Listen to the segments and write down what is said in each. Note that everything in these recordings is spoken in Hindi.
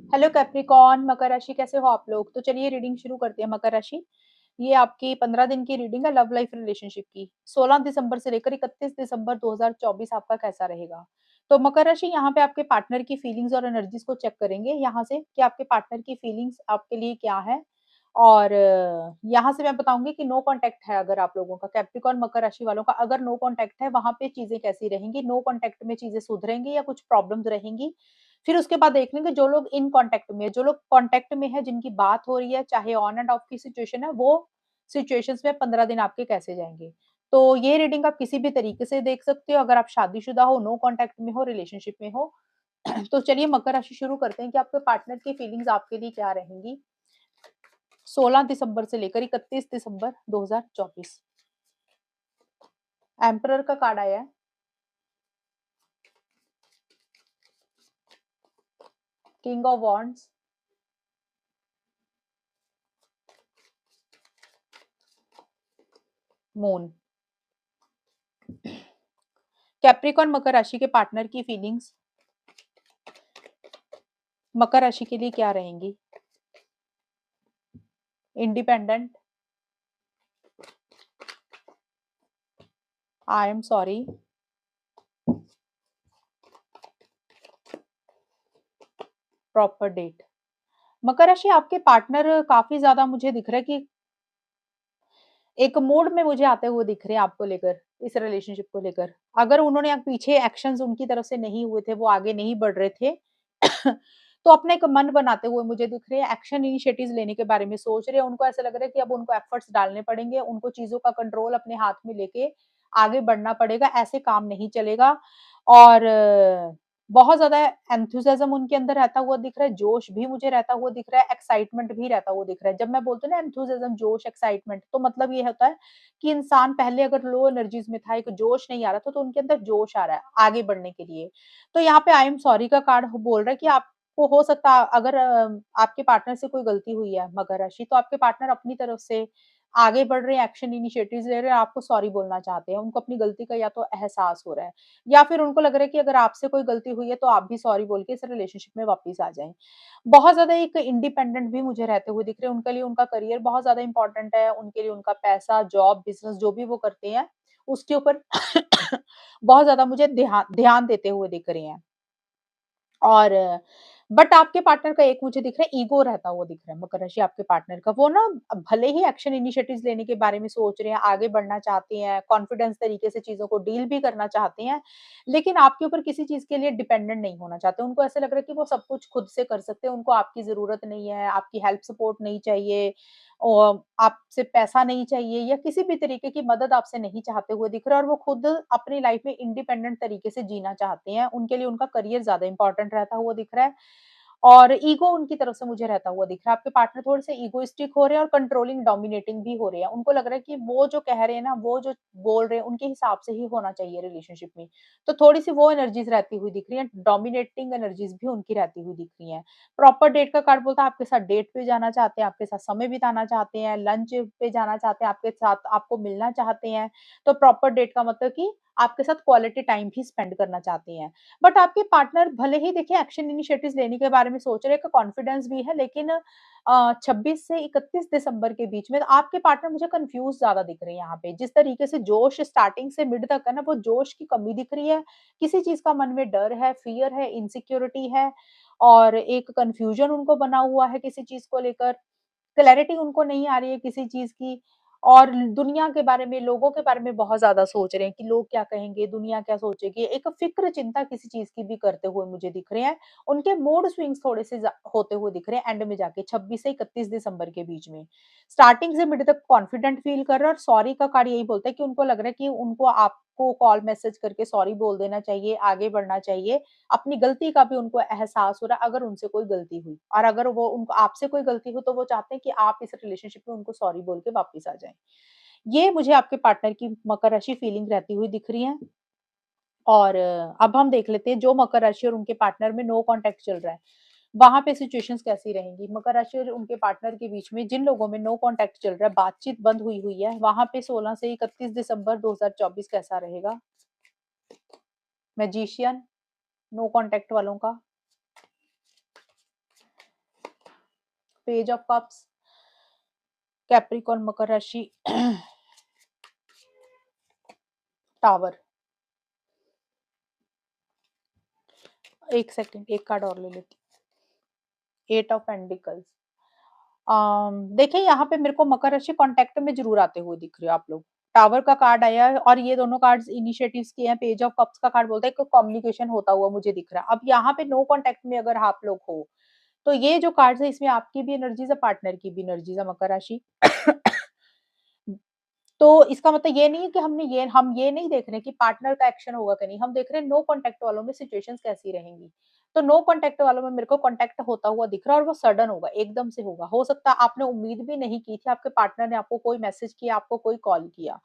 हेलो कैप्रिकॉर्न, मकर राशि कैसे हो आप लोग। तो चलिए रीडिंग शुरू करते हैं। मकर राशि, ये आपकी 15 दिन की रीडिंग है लव लाइफ रिलेशनशिप की। 16 दिसंबर से लेकर 31 दिसंबर 2024 आपका कैसा रहेगा। तो मकर राशि, यहाँ पे आपके पार्टनर की फीलिंग्स और एनर्जीज को चेक करेंगे यहाँ से कि आपके पार्टनर की फीलिंग्स आपके लिए क्या है। और यहाँ से मैं बताऊंगी कि नो कांटेक्ट है अगर आप लोगों का, कैप्रिकॉर्न मकर राशि वालों का अगर नो कांटेक्ट है, वहां पे चीजें कैसी रहेंगी। नो कांटेक्ट में चीजें सुधरेंगी या कुछ प्रॉब्लम्स रहेंगी। फिर उसके बाद देख लेंगे जो लोग इन कांटेक्ट में है, जो लोग कांटेक्ट में है, जिनकी बात हो रही है, चाहे ऑन एंड ऑफ की सिचुएशन है, वो सिचुएशंस में 15 दिन आपके कैसे जाएंगे। तो ये रीडिंग आप किसी भी तरीके से देख सकते हो, अगर आप शादीशुदा हो, नो कांटेक्ट में हो, रिलेशनशिप में हो। तो चलिए मकर राशि शुरू करते हैं कि आपके पार्टनर की फीलिंग्स आपके लिए क्या रहेंगी 16 दिसंबर से लेकर 31 दिसंबर 2024। एम्परर का कार्ड आया है, king of wands, moon. Capricorn मकर राशि के पार्टनर की फीलिंग्स मकर राशि के लिए क्या रहेंगी। Independent, I am sorry, proper date. मकर राशि, आपके पार्टनर काफी ज्यादा मुझे दिख रहा है कि एक मूड में मुझे आते हुए दिख रहे हैं आपको लेकर, इस रिलेशनशिप को लेकर। अगर उन्होंने पीछे एक्शंस उनकी तरफ से नहीं हुए थे, वो आगे नहीं बढ़ रहे थे, तो अपना एक मन बनाते हुए मुझे दिख रहे हैं, एक्शन इनिशिएटिव्स लेने के बारे में सोच रहे हैं। उनको ऐसा लग रहा है कि अब उनको एफर्ट्स डालने पड़ेंगे, उनको चीजों का कंट्रोल अपने हाथ में लेके आगे बढ़ना पड़ेगा, ऐसे काम नहीं चलेगा। और बहुत ज़्यादा एंथुसियाज़्म उनके अंदर रहता हुआ दिख रहा है, जोश भी मुझे रहता हुआ दिख रहा है, एक्साइटमेंट भी रहता हुआ दिख रहा है। जब मैं बोलती हूँ ना एंथुसियाज़्म, जोश, एक्साइटमेंट, तो मतलब ये होता है कि इंसान पहले अगर लो एनर्जीज़ में था, एक जोश नहीं आ रहा था, तो उनके अंदर जोश आ रहा है आगे बढ़ने के लिए। तो यहाँ पे आई एम सॉरी का कार्ड बोल रहा है कि आपको हो सकता है अगर आपके पार्टनर से कोई गलती हुई है मकर राशि, तो आपके पार्टनर अपनी तरफ से आगे बढ़ रहे हैं, एक्शन इनिशिएटिव्स ले रहे हैं, आपको सॉरी बोलना चाहते हैं। उनको अपनी गलती का या तो एहसास हो रहा है, या फिर उनको लग रहा है कि अगर आपसे कोई गलती हुई है तो आप भी सॉरी बोल के इस रिलेशनशिप में वापस आ जाएँ। बहुत ज़्यादा एक इंडिपेंडेंट भी मुझे रहते हुए दिख रहे हैं, उनके लिए उनका करियर बहुत ज़्यादा इम्पोर्टेंट है, उनके लिए उनका पैसा, जॉब, बिज़नेस जो भी वो करते हैं, उसके ऊपर बहुत ज़्यादा मुझे ध्यान ध्यान देते हुए दिख रहे हैं। और बट आपके पार्टनर का एक मुझे दिख रहा है, ईगो रहता हुआ दिख रहा है मकर राशि आपके पार्टनर का। वो ना भले ही एक्शन इनिशिएटिव्स लेने के बारे में सोच रहे हैं, आगे बढ़ना चाहते हैं, कॉन्फिडेंस तरीके से चीज़ों को डील भी करना चाहते हैं, लेकिन आपके ऊपर किसी चीज़ के लिए डिपेंडेंट नहीं होना चाहते। उनको ऐसा लग रहा है कि वो सब कुछ खुद से कर सकते हैं, उनको आपकी ज़रूरत नहीं है, आपकी हेल्प सपोर्ट नहीं चाहिए, आपसे पैसा नहीं चाहिए या किसी भी तरीके की मदद आपसे नहीं चाहते हुए दिख रहा है, और वो खुद अपनी लाइफ में इंडिपेंडेंट तरीके से जीना चाहते हैं। उनके लिए उनका करियर ज़्यादा इम्पोर्टेंट रहता हुआ दिख रहा है, और ईगो उनकी तरफ से मुझे रहता हुआ दिख रहा है। आपके पार्टनर थोड़े से ईगोइस्टिक हो रहे हैं और कंट्रोलिंग, डोमिनेटिंग भी हो रहे हैं। उनको लग रहा है कि वो जो कह रहे हैं ना, वो जो बोल रहे हैं, उनके हिसाब से ही होना चाहिए रिलेशनशिप में। तो थोड़ी-सी वो एनर्जीज़ रहती हुई दिख रही हैं, डोमिनेटिंग एनर्जीज़ भी उनकी रहती हुई दिख रही हैं। प्रॉपर डेट का कार्ड बोलता है आपके साथ डेट पे जाना चाहते हैं, आपके साथ समय बिताना चाहते हैं, लंच पे जाना चाहते हैं, आपके साथ आपको मिलना चाहते हैं। तो प्रॉपर डेट का मतलब कि आपके साथ क्वालिटी टाइम भी स्पेंड करना चाहते हैं। बट आपके पार्टनर भले ही देखिए एक्शन इनिशिएटिव्स लेने के बारे में सोच रहे हैं, का कॉन्फिडेंस भी है, लेकिन 26 से 31 दिसंबर के बीच में आपके पार्टनर मुझे कंफ्यूज ज्यादा दिख रहे हैं यहाँ पे। जिस तरीके से जोश स्टार्टिंग से मिड तक है ना, वो जोश की कमी दिख रही है। किसी चीज का मन में डर है, फियर है, इनसिक्योरिटी है, और एक कंफ्यूजन उनको बना हुआ है किसी चीज को लेकर। क्लैरिटी उनको नहीं आ रही है किसी चीज़ की, और दुनिया के बारे में, लोगों के बारे में बहुत ज़्यादा सोच रहे हैं कि लोग क्या कहेंगे, दुनिया क्या सोचेगी। एक फ़िक्र चिंता किसी चीज़ की भी करते हुए मुझे दिख रहे हैं। उनके मूड स्विंग्स थोड़े-से होते हुए दिख रहे हैं एंड में जाके 26 से 31 दिसंबर के बीच में। स्टार्टिंग से मिड तक कॉन्फिडेंट फ़ील कर रहे हैं, और सॉरी का कार्ड यही बोलता है कि उनको लग रहा है कि उनको आपको कॉल मैसेज करके सॉरी बोल देना चाहिए, आगे बढ़ना चाहिए। अपनी गलती का भी उनको एहसास हो रहा है अगर उनसे कोई गलती हुई, और अगर वो उनको आपसे कोई गलती हो तो वो चाहते हैं कि आप इस रिलेशनशिप में उनको सॉरी बोल के वापस आ जाएँ। ये मुझे आपके पार्टनर की मकर राशि फीलिंग रहती हुई दिख रही है। और अब हम देख लेते हैं जो मकर राशि और उनके पार्टनर में नो कॉन्टैक्ट चल रहा है, वहाँ पे सिचुएशंस कैसी रहेंगी। मकर राशि और उनके पार्टनर के बीच में जिन लोगों में नो कॉन्टैक्ट चल रहा है, बातचीत बंद हुई हुई है, वहाँ पे 16 से 31 दिसंबर 2024 कैसा रहेगा। मैजिशियन, नो कॉन्टैक्ट वालों का। पेज ऑफ कप्स, कैप्रिकॉर्न मकर राशि, टावर। एक सेकंड, एक कार्ड और ले लेती हूँ। Eight of pentacles. देखिए यहाँ पे मेरे को मकर राशि कॉन्टैक्ट में ज़रूर आते हुए दिख रहे हो आप लोग। टावर का कार्ड आया है और ये दोनों कार्ड्स इनिशिएटिव्स के हैं। पेज ऑफ कप्स का कार्ड बोलता है कि कम्युनिकेशन होता हुआ मुझे दिख रहा है। अब यहाँ पे नो कॉन्टैक्ट में अगर आप लोग हो, तो ये जो कार्ड्स है इसमें आपकी भी एनर्जीज़ है, पार्टनर की भी एनर्जीज़ है मकर राशि। तो इसका मतलब ये नहीं है कि हम ये नहीं देख रहे कि पार्टनर का एक्शन होगा कि नहीं, हम देख रहे हैं नो कॉन्टैक्ट वालों में सिचुएशंस कैसी रहेंगी। तो नो कॉन्टैक्ट वालों में मेरे को कॉन्टैक्ट होता हुआ दिख रहा है और वो सडन होगा, एकदम से होगा। हो सकता है आपने उम्मीद भी नहीं की थी, आपके पार्टनर ने आपको कोई मैसेज किया, आपको कोई कॉल किया।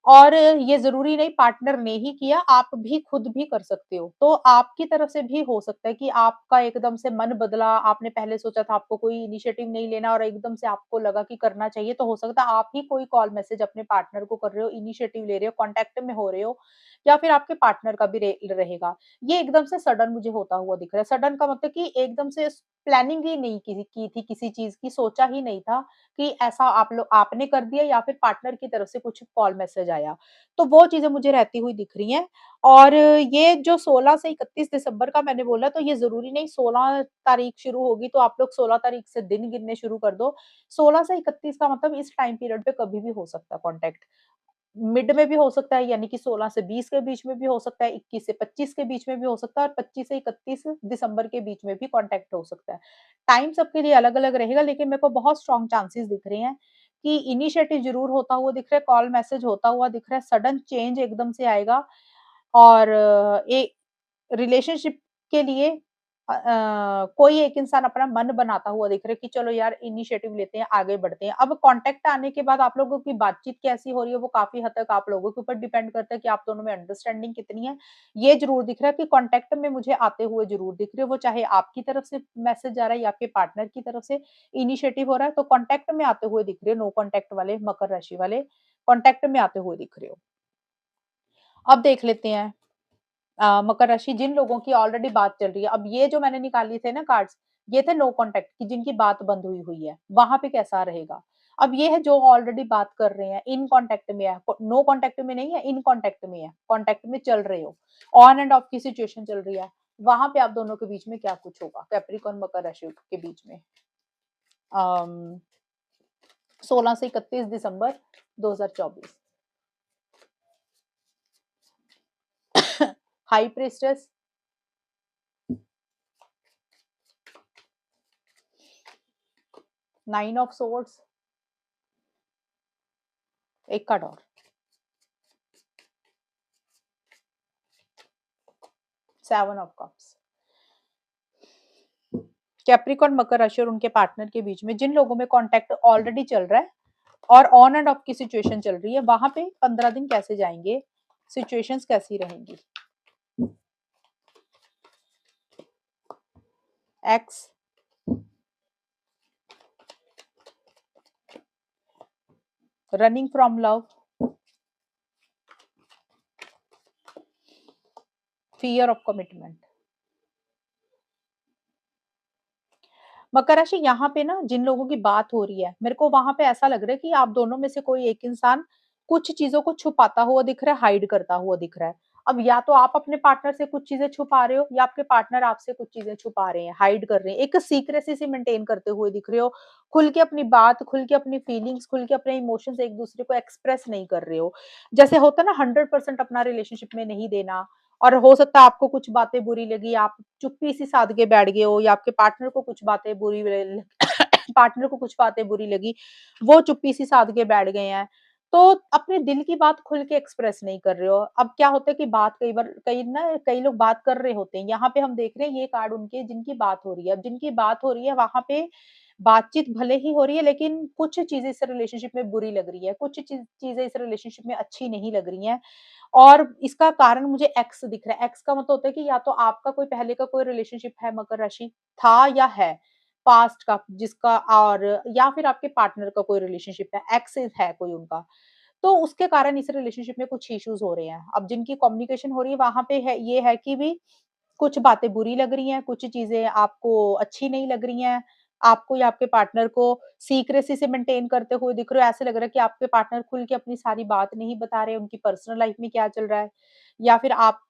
और ये ज़रूरी नहीं पार्टनर ने ही किया, आप भी खुद भी कर सकते हो। तो आपकी तरफ से भी हो सकता है कि आपका एकदम से मन बदला, आपने पहले सोचा था आपको कोई इनिशिएटिव नहीं लेना और एकदम से आपको लगा कि करना चाहिए, तो हो सकता है आप ही कोई कॉल मैसेज अपने पार्टनर को कर रहे हो, इनिशिएटिव ले रहे हो, कॉन्टैक्ट में हो रहे हो या फिर आपके पार्टनर का भी रहेगा। ये एकदम से सडन मुझे होता हुआ दिख रहा है। सडन का मतलब कि एकदम से प्लानिंग ही नहीं की थी किसी चीज़ की, सोचा ही नहीं था कि ऐसा आपने कर दिया या फिर पार्टनर की तरफ से कुछ कॉल मैसेज आया। तो वो चीज़ें मुझे रहती हुई दिख रही हैं और ये जो 16 से 31 दिसंबर का मैंने बोला तो ये ज़रूरी नहीं 16 तारीख शुरू होगी तो आप लोग 16 तारीख से दिन गिनने शुरू कर दो। 16 से 31 का मतलब इस टाइम पीरियड पे कभी भी हो सकता है कॉन्टैक्ट। मिड में भी हो सकता है यानी कि 16 से 20 के बीच में भी हो सकता है, 21 से 25 के बीच में भी हो सकता है और 25 से 31 दिसंबर के बीच में भी कॉन्टैक्ट हो सकता है। टाइम सबके लिए अलग-अलग रहेगा लेकिन मेरे को बहुत स्ट्रॉन्ग चांसेस दिख रहे हैं कि इनिशिएटिव ज़रूर होता हुआ दिख रहा है, कॉल मैसेज होता हुआ दिख रहा है, सडन चेंज एकदम से आएगा और रिलेशनशिप के लिए कोई एक इंसान अपना मन बनाता हुआ दिख रहा है कि चलो यार इनिशिएटिव लेते हैं, आगे बढ़ते हैं। अब कॉन्टैक्ट आने के बाद आप लोगों की बातचीत कैसी हो रही है, वो काफ़ी हद तक आप लोगों के ऊपर डिपेंड करता है कि आप दोनों में अंडरस्टैंडिंग कितनी है। ये ज़रूर दिख रहा है कि कॉन्टैक्ट में मुझे आते हुए ज़रूर दिख रहे हो, वो चाहे आपकी तरफ से मैसेज आ रहा है या आपके पार्टनर की तरफ से इनिशिएटिव हो रहा है, तो कॉन्टैक्ट में आते हुए दिख रहे हो, नो कॉन्टैक्ट वाले मकर राशि वाले, कॉन्टैक्ट में आते हुए दिख रहे हो। अब देख लेते हैं मकर राशि जिन लोगों की ऑलरेडी बात चल रही है, अब ये जो मैंने निकाली थे ना कार्ड्स, ये थे नो कॉन्टैक्ट की जिनकी बात बंद हुई हुई है, वहाँ पे कैसा रहेगा? अब ये है जो ऑलरेडी बात कर रहे हैं, इन कॉन्टैक्ट में है, नो कॉन्टैक्ट में नहीं है, इन कॉन्टैक्ट में है, कॉन्टैक्ट में चल रहे हो, ऑन एंड ऑफ की सिचुएशन चल रही है, वहाँ पे आप दोनों के बीच में क्या कुछ होगा? कैप्रिकॉर्न मकर राशि के बीच में। अम, 16 से 31 दिसंबर 2024। हाई प्रीस्टेस, 9 ऑफ सोर्ड्स, एक कार्ड और, 7 ऑफ कप्स। कैप्रिकॉर्न मकर राशि और उनके पार्टनर के बीच में जिन लोगों में कॉन्टैक्ट ऑलरेडी चल रहा है और ऑन एंड ऑफ की सिचुएशन चल रही है, वहां पे 15 दिन कैसे जाएंगे, सिचुएशंस कैसी रहेंगी? Ex, running from love, fear of commitment. मकर राशि यहाँ पे ना जिन लोगों की बात हो रही है, मेरे को वहां पे ऐसा लग रहा है कि आप दोनों में से कोई एक इंसान कुछ चीजों को छुपाता हुआ दिख रहा है, हाइड करता हुआ दिख रहा है। अब या तो आप अपने पार्टनर से कुछ चीजें छुपा रहे हो या आपके पार्टनर आपसे कुछ चीजें छुपा रहे हैं, हाइड कर रहे हैं, एक सीक्रेसी सी मेंटेन करते हुए दिख रहे हो। खुल के अपनी बात, खुल के अपनी फीलिंग्स, खुल के अपने इमोशंस एक दूसरे को एक्सप्रेस नहीं कर रहे हो। जैसे होता है ना 100% अपना रिलेशनशिप में नहीं देना और हो सकता है आपको कुछ बातें बुरी लगी, आप चुप्पी सी साध के बैठ गए हो या आपके पार्टनर को कुछ बातें बुरी पार्टनर को कुछ बातें बुरी लगी, वो चुप्पी सी साध के बैठ गए हैं। तो अपने दिल की बात खुल के एक्सप्रेस नहीं कर रहे हो। अब क्या होता है कि बात कई बार कई लोग बात कर रहे होते हैं। यहाँ पे हम देख रहे हैं ये कार्ड उनके जिनकी बात हो रही है। अब जिनकी बात हो रही है वहाँ पे बातचीत भले ही हो रही है लेकिन कुछ चीज़ें इस रिलेशनशिप में बुरी लग रही है, कुछ चीज़ें इस रिलेशनशिप में अच्छी नहीं लग रही हैं। और इसका कारण मुझे एक्स दिख रहा है। एक्स का मतलब होता है कि या तो आपका कोई पहले का कोई रिलेशनशिप है मकर राशि, था या है, पास्ट का जिसका और या फिर आपके पार्टनर का कोई रिलेशनशिप है, एक्स है कोई उनका। तो उसके कारण इस रिलेशनशिप में कुछ इश्यूज़ हो रहे हैं। अब जिनकी कम्युनिकेशन हो रही है वहाँ पे है ये है कि भी कुछ बातें बुरी लग रही हैं, कुछ चीज़ें आपको अच्छी नहीं लग रही हैं। आपको या आपके पार्टनर को सीक्रेसी से मेंटेन करते हुए दिख रहे हो, ऐसे लग रहा है कि आपके पार्टनर खुल के अपनी सारी बात नहीं बता रहे, उनकी पर्सनल लाइफ में क्या चल रहा है, या फिर आप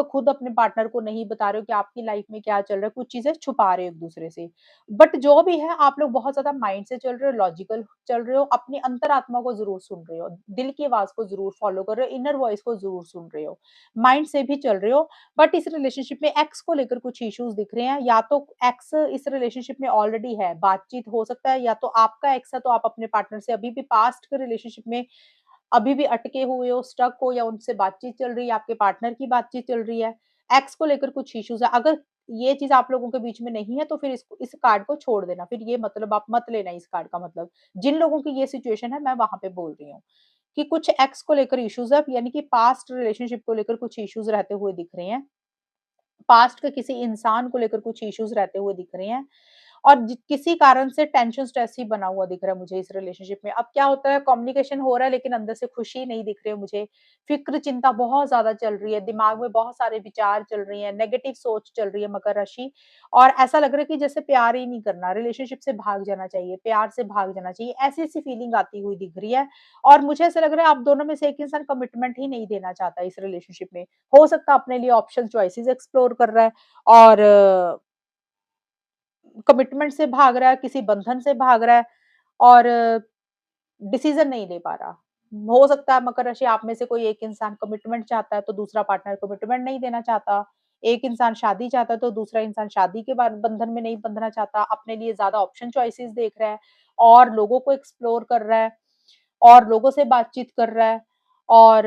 खुद अपने पार्टनर को नहीं बता रहे हो कि आपकी लाइफ में क्या चल रहा है, कुछ चीज़ें छुपा रहे हो एक-दूसरे से। बट जो भी है, आप लोग बहुत ज़्यादा माइंड से चल रहे हो, लॉजिकल चल रहे हो, अपनी अंतरात्मा को ज़रूर सुन रहे हो, दिल की आवाज़ को ज़रूर फॉलो कर रहे हो, इनर वॉइस को ज़रूर सुन रहे हो, माइंड से भी चल रहे हो। बट इस रिलेशनशिप में एक्स को लेकर कुछ इश्यूज दिख रहे हैं, या तो एक्स इस रिलेशनशिप में ऑलरेडी है, बातचीत हो सकता है, या तो आपका एक्स है तो आप अपने पार्टनर से अभी भी पास्ट के रिलेशनशिप में अभी भी अटके हुए हो, स्टक हो, या उनसे बातचीत चल रही है, आपके पार्टनर की बातचीत चल रही है, एक्स को लेकर कुछ इश्यूज है। अगर ये चीज आप लोगों के बीच में नहीं है तो फिर इस कार्ड को छोड़ देना, फिर ये मतलब आप मत लेना इस कार्ड का मतलब। जिन लोगों की ये सिचुएशन है, मैं वहां पे बोल रही हूँ कि कुछ एक्स को लेकर इश्यूज है, यानी कि पास्ट रिलेशनशिप को लेकर कुछ इश्यूज रहते हुए दिख रहे हैं, पास्ट के किसी इंसान को लेकर कुछ इश्यूज रहते हुए दिख रहे हैं, और किसी कारण से टेंशन स्ट्रेस ही बना हुआ दिख रहा है मुझे इस रिलेशनशिप में। अब क्या होता है, कम्युनिकेशन हो रहा है लेकिन अंदर से खुशी नहीं दिख रही है मुझे। फिक्र चिंता बहुत ज्यादा चल रही है, दिमाग में बहुत सारे विचार चल रही हैं, नेगेटिव सोच चल रही है मकर राशि। और ऐसा लग रहा है कि जैसे प्यार ही नहीं करना, रिलेशनशिप से भाग जाना चाहिए, प्यार से भाग जाना चाहिए, ऐसी ऐसी फीलिंग आती हुई दिख रही है। और मुझे ऐसा लग रहा है आप दोनों में से एक इंसान कमिटमेंट ही नहीं देना चाहता इस रिलेशनशिप में। हो सकता है अपने लिए ऑप्शन चॉइसेस एक्सप्लोर कर रहा है, और कमिटमेंट से भाग रहा है, किसी बंधन से भाग रहा है, और डिसीजन नहीं ले पा रहा। हो सकता है मकर राशि आप में से कोई एक इंसान कमिटमेंट चाहता है, तो दूसरा पार्टनर कमिटमेंट नहीं देना चाहता। एक इंसान शादी चाहता है, तो दूसरा इंसान शादी के बाद बंधन में नहीं बंधना चाहता। अपने लिए ज़्यादा ऑप्शन चॉइसेस देख रहा है, और लोगों को एक्सप्लोर कर रहा है, और लोगों से बातचीत कर रहा है, और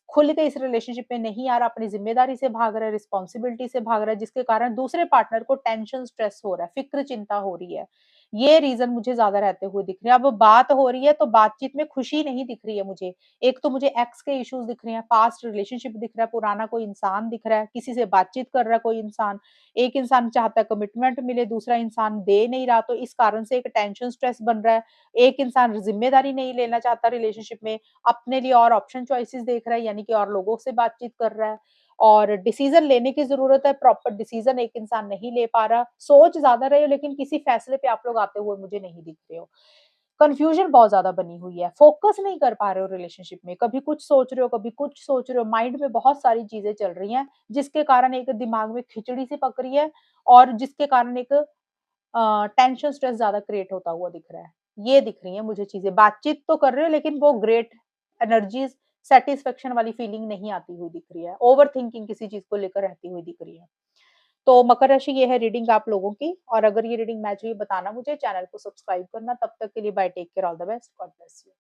खुल के इस रिलेशनशिप में नहीं आ रहा, अपनी ज़िम्मेदारी से भाग रहा है, रिस्पॉन्सिबिलिटी से भाग रहा है, जिसके कारण दूसरे पार्टनर को टेंशन, स्ट्रेस हो रहा है, फ़िक्र, चिंता हो रही है। ये रीज़न मुझे ज़्यादा रहते हुए दिख रहे हैं। अब बात हो रही है तो बातचीत में खुशी नहीं दिख रही है मुझे। एक तो मुझे एक्स के इश्यूज़ दिख रहे हैं, पास्ट रिलेशनशिप दिख रहा है, पुराना कोई इंसान दिख रहा है, किसी से बातचीत कर रहा है कोई इंसान। एक इंसान चाहता है कमिटमेंट मिले, दूसरा इंसान दे नहीं रहा, तो इस कारण से एक टेंशन, स्ट्रेस बन रहा है। एक इंसान ज़िम्मेदारी नहीं लेना चाहता रिलेशनशिप में, अपने लिए और ऑप्शन चॉइसेस देख रहा है, यानी कि और लोगों से बातचीत कर रहा है, और डिसीजन लेने की ज़रूरत है, प्रॉपर डिसीजन एक इंसान नहीं ले पा रहा। सोच ज़्यादा रहे हो लेकिन किसी फैसले पे आप लोग आते हुए मुझे नहीं दिख रहे हो। कन्फ्यूजन बहुत ज़्यादा बनी हुई है, फोकस नहीं कर पा रहे हो रिलेशनशिप में, कभी कुछ सोच रहे हो, कभी कुछ सोच रहे हो, माइंड में बहुत सारी चीज़ें चल रही हैं, जिसके कारण एक दिमाग में खिचड़ी सी पक रही है, और जिसके कारण एक टेंशन, स्ट्रेस ज़्यादा क्रिएट होता हुआ दिख रहा है। ये दिख रही हैं मुझे चीज़ें। बातचीत तो कर रहे हो लेकिन वो ग्रेट एनर्जीज़, सैटिस्फैक्शन वाली फीलिंग नहीं आती हुई दिख रही है। ओवरथिंकिंग किसी चीज़ को लेकर रहती हुई दिख रही है। तो मकर राशि ये है रीडिंग आप लोगों की, और अगर ये रीडिंग मैच हुई बताना मुझे, चैनल को सब्सक्राइब करना। तब तक के लिए bye, take care, all the best, God bless you.